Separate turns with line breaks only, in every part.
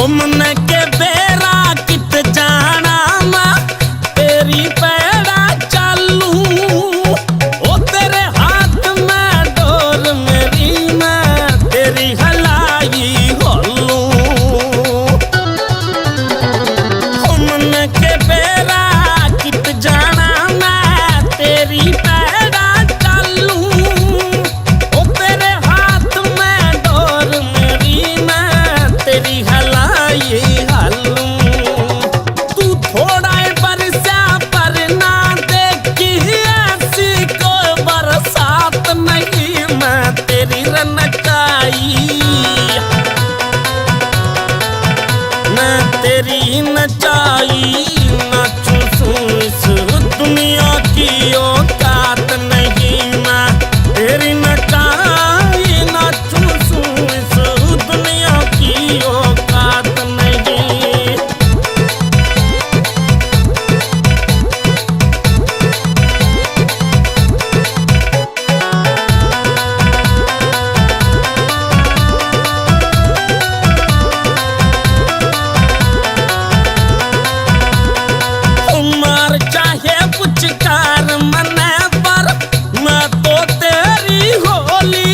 घूमने के बेरा कित जाना मैं तेरी पैड़ा चालू। ओ तेरे हाथ में डोर मेरी मैं तेरी हलाई होलू। घूमने के बेरा कित जाना मैं तेरी पैड़ा चालू। ओ तेरे हाथ में डोर मेरी मैं तेरी हलाई हालू। तू थोड़ा बरसा पर ना देखी ऐसी कोई बरसात नहीं मैं तेरी रनकाई। मैं तेरी नचाई नाचू सू इस दुनिया की औकात नहीं मैं तेरी नचाई नाचू सू इस दुनिया की औकात नहीं। उमर चाहे पुचकार मने पर मैं तो तेरी होली।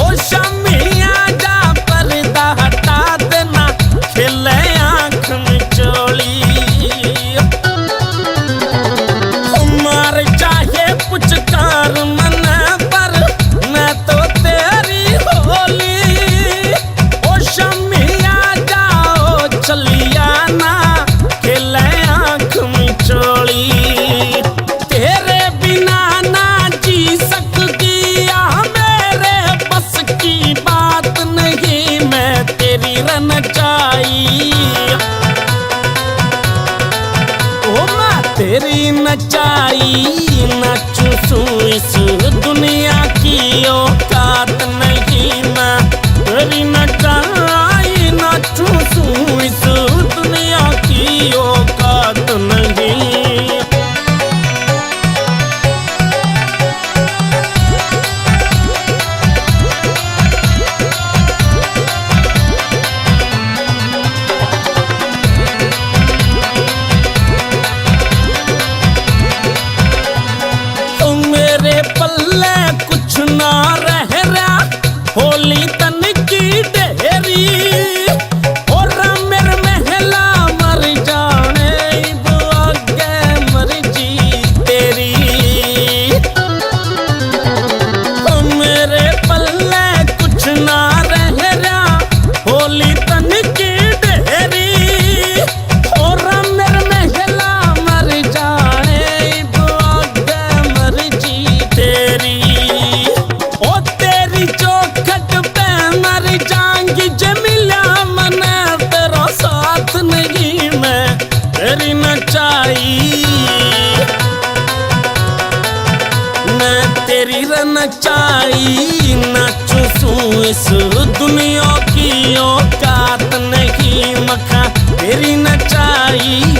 ओ शमिया जा पर्दा हटा देना खिले आँख में चोली। उमर चाहे पुचकार मने पर मैं तो तेरी होली। ओ शमिया जाओ चलिया ना खिले आँख में चोली। तेरे बिना ना जी सकती मेरे बस की बात नहीं मैं तेरी रनचाई। ओ मैं तेरी नचाई नाचू सू इस दुनिया की औकात नहीं मैं तेरी नचाई नाचू सू इस दुनिया की औकात नहीं। मेरे पल्ले कुछ ना रह रहा होली तन की ढेरी। और मेरे महला मर जाने वो आगे मर्जी तेरी। मेरे पल्ले कुछ ना रह रहा होली तन की ढेरी। और मेरे महला मर जाने वो आगे मर्जी तेरी। ओ तेरी चौखट पे मर जाऊंगी जमिला मने तेरा साथ नहीं मैं तेरी नचाई। मैं तेरी रनचाई नाचू सू इस दुनिया की औकात नहीं मखा तेरी नचाई।